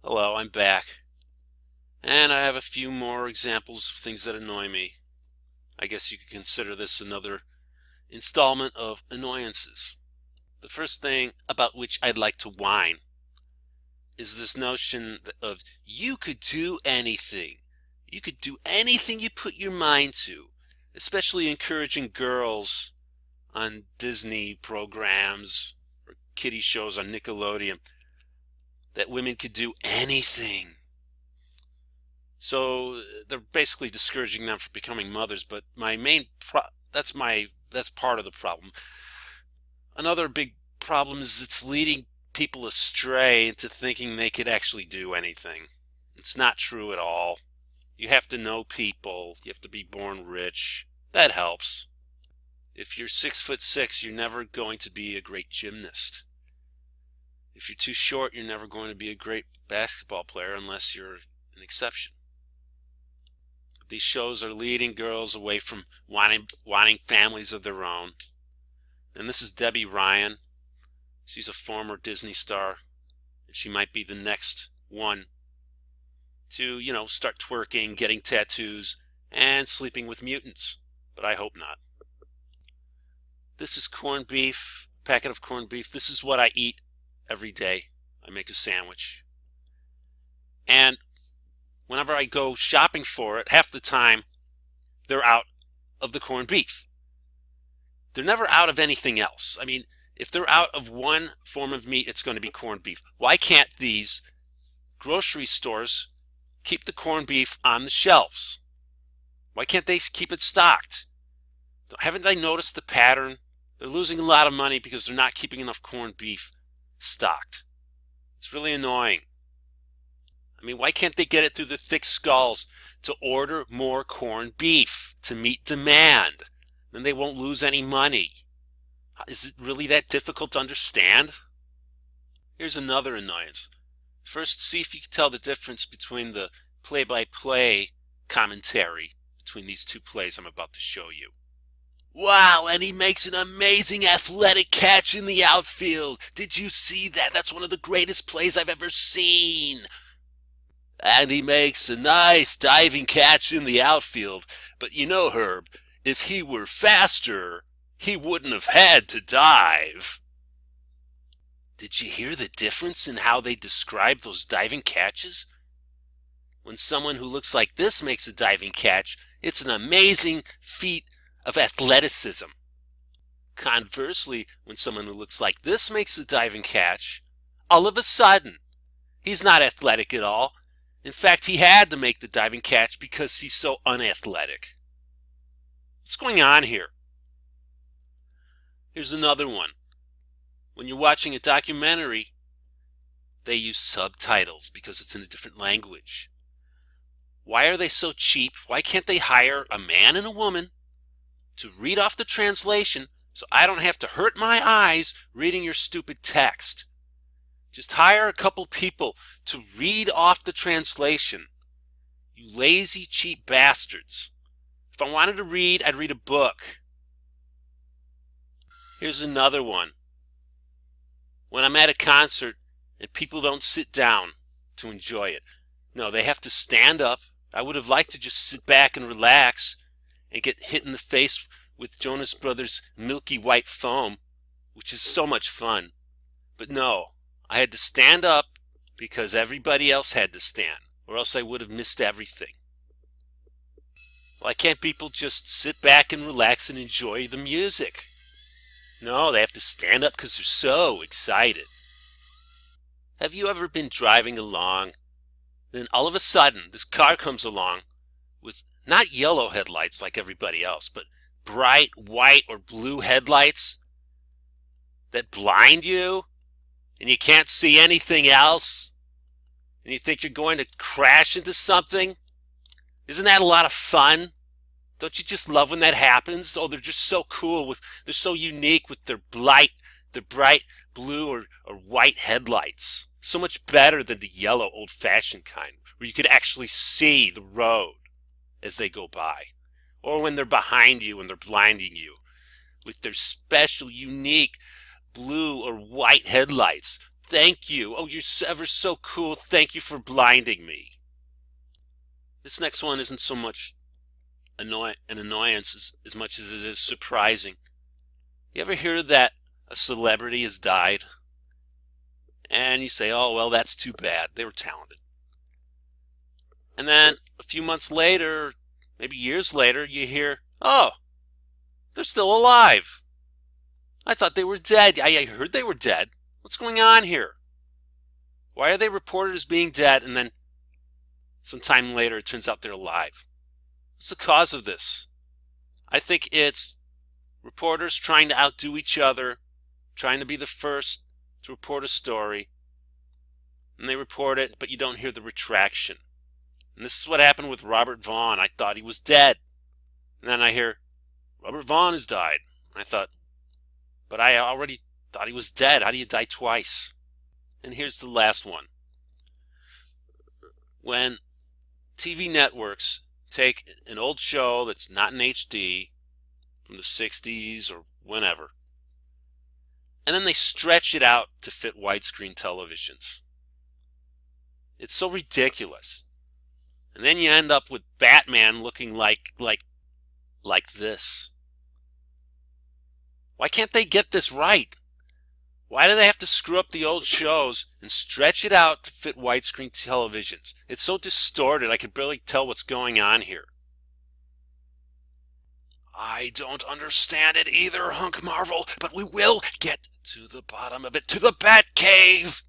Hello, I'm back. And I have a few more examples of things that annoy me. I guess you could consider this another installment of annoyances. The first thing about which I'd like to whine is this notion of you could do anything. You could do anything you put your mind to, especially encouraging girls on Disney programs or kiddie shows on Nickelodeon, that women could do anything. So they're basically discouraging them from becoming mothers, but that's part of the problem. Another big problem is it's leading people astray into thinking they could actually do anything. It's not true at all. You have to know people. You have to be born rich. That helps. If you're 6'6", you're never going to be a great gymnast. If you're too short, you're never going to be a great basketball player unless you're an exception. These shows are leading girls away from wanting families of their own. And this is Debbie Ryan. She's a former Disney star, and she might be the next one to, start twerking, getting tattoos, and sleeping with mutants. But I hope not. This is corned beef, a packet of corned beef. This is what I eat every day. I make a sandwich. And whenever I go shopping for it, half the time they're out of the corned beef. They're never out of anything else. I mean, if they're out of one form of meat, it's going to be corned beef. Why can't these grocery stores keep the corned beef on the shelves? Why can't they keep it stocked? Haven't they noticed the pattern? They're losing a lot of money because they're not keeping enough corned beef stocked. It's really annoying. I mean, why can't they get it through the thick skulls to order more corned beef to meet demand? Then they won't lose any money. Is it really that difficult to understand? Here's another annoyance. First, see if you can tell the difference between the play-by-play commentary between these two plays I'm about to show you. Wow, and he makes an amazing athletic catch in the outfield. Did you see that? That's one of the greatest plays I've ever seen. And he makes a nice diving catch in the outfield. But Herb, if he were faster, he wouldn't have had to dive. Did you hear the difference in how they describe those diving catches? When someone who looks like this makes a diving catch, it's an amazing feat of athleticism. Conversely, when someone who looks like this makes a diving catch, all of a sudden, he's not athletic at all. In fact, he had to make the diving catch because he's so unathletic. What's going on here? Here's another one. When you're watching a documentary, they use subtitles because it's in a different language. Why are they so cheap? Why can't they hire a man and a woman to read off the translation so I don't have to hurt my eyes reading your stupid text? Just hire a couple people to read off the translation. You lazy, cheap bastards. If I wanted to read, I'd read a book. Here's another one. When I'm at a concert and people don't sit down to enjoy it. No, they have to stand up. I would have liked to just sit back and relax and get hit in the face with Jonas Brothers' Milky White Foam, which is so much fun. But no, I had to stand up because everybody else had to stand, or else I would have missed everything. Why can't people just sit back and relax and enjoy the music? No, they have to stand up because they're so excited. Have you ever been driving along, then all of a sudden this car comes along with not yellow headlights like everybody else, but bright white or blue headlights that blind you, and you can't see anything else, and you think you're going to crash into something? Isn't that a lot of fun? Don't you just love when that happens? Oh, they're just so cool. They're so unique with their bright blue or white headlights. So much better than the yellow old-fashioned kind, where you could actually see the road as they go by. Or when they're behind you and they're blinding you with their special, unique blue or white headlights. Thank you. Oh, you're ever so cool. Thank you for blinding me. This next one isn't so much an annoyance as much as it is surprising. You ever hear that a celebrity has died? And you say, oh, well, that's too bad. They were talented. And then a few months later, maybe years later, you hear, oh, they're still alive. I thought they were dead. I heard they were dead. What's going on here? Why are they reported as being dead and then some time later it turns out they're alive? What's the cause of this? I think it's reporters trying to outdo each other, trying to be the first to report a story, and they report it, but you don't hear the retraction. And this is what happened with Robert Vaughn. I thought he was dead. And then I hear, Robert Vaughn has died. And I thought, but I already thought he was dead. How do you die twice? And here's the last one. When TV networks take an old show that's not in HD from the 60s or whenever, and then they stretch it out to fit widescreen televisions. It's so ridiculous. And then you end up with Batman looking like this. Why can't they get this right? Why do they have to screw up the old shows and stretch it out to fit widescreen televisions? It's so distorted, I could barely tell what's going on here. I don't understand it either, Hunk Marvel, but we will get to the bottom of it, to the Batcave!